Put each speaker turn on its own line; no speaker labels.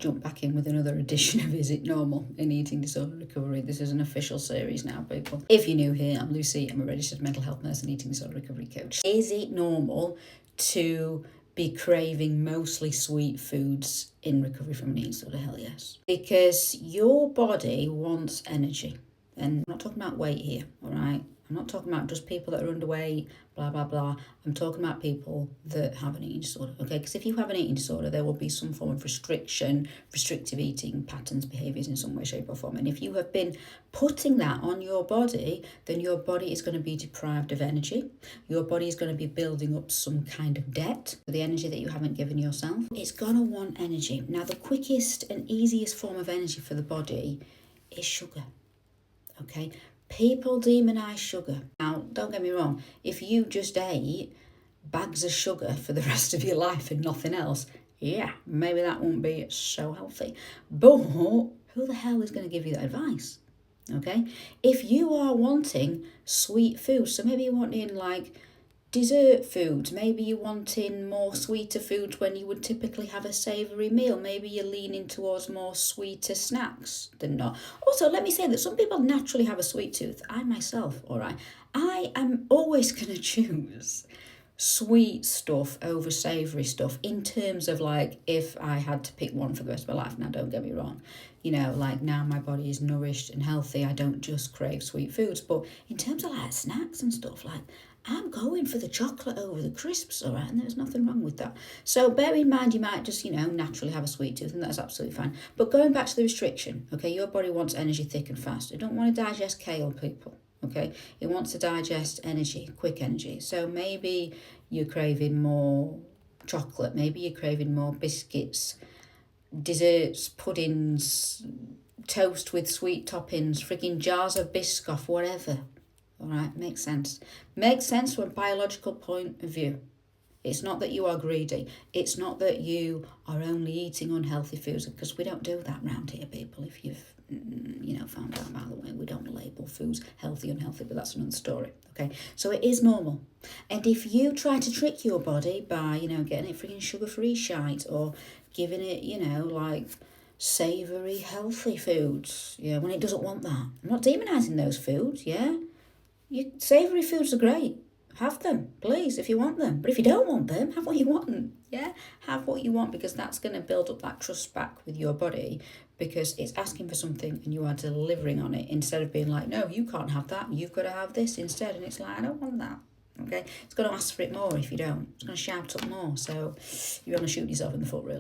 jump back in with another edition of Is It Normal in Eating Disorder Recovery. This is an official series now, people. If you're new here, I'm Lucy. I'm a registered mental health nurse and eating disorder recovery coach. Is it normal to be craving mostly sweet foods in recovery from an eating disorder? Hell yes. Because your body wants energy. And I'm not talking about weight here, all right? I'm not talking about just people that are underweight, blah, blah, blah. I'm talking about people that have an eating disorder, okay? Because if you have an eating disorder, there will be some form of restriction, restrictive eating patterns, behaviours in some way, shape or form. And if you have been putting that on your body, then your body is going to be deprived of energy. Your body is going to be building up some kind of debt for the energy that you haven't given yourself. It's going to want energy. Now, the quickest and easiest form of energy for the body is sugar, okay? People demonise sugar. Now, don't get me wrong, if you just ate bags of sugar for the rest of your life and nothing else, yeah, maybe that won't be so healthy. But who the hell is going to give you that advice? Okay? If you are wanting sweet food, so maybe you're wanting like dessert foods, maybe you're wanting more sweeter foods when you would typically have a savoury meal, maybe you're leaning towards more sweeter snacks than not. Also, let me say that some people naturally have a sweet tooth. I myself, all right, I am always going to choose sweet stuff over savoury stuff in terms of like if I had to pick one for the rest of my life. Now, don't get me wrong, you know, like now my body is nourished and healthy, I don't just crave sweet foods, but in terms of like snacks and stuff, like I'm going for the chocolate over the crisps, all right, and there's nothing wrong with that. So bear in mind, you might just, you know, naturally have a sweet tooth, and that's absolutely fine. But going back to the restriction, okay, your body wants energy thick and fast. It don't want to digest kale, people, okay? It wants to digest energy, quick energy. So maybe you're craving more chocolate, maybe you're craving more biscuits, desserts, puddings, toast with sweet toppings, frigging jars of Biscoff, whatever. All right, makes sense. Makes sense from a biological point of view. It's not that you are greedy. It's not that you are only eating unhealthy foods, because we don't do that around here, people. If you've, you know, found out, by the way, we don't label foods healthy, unhealthy, but that's another story, okay? So it is normal. And if you try to trick your body by, you know, getting it freaking sugar-free shite or giving it, you know, like savoury, healthy foods, yeah, when it doesn't want that. I'm not demonising those foods, yeah? Savoury foods are great. Have them, please, if you want them. But if you don't want them, have what you want. Yeah, have what you want, because that's going to build up that trust back with your body, because it's asking for something and you are delivering on it, instead of being like, no, you can't have that, you've got to have this instead. And it's like, I don't want that. Okay, it's going to ask for it more if you don't. It's going to shout up more. So you're going to shoot yourself in the foot, really.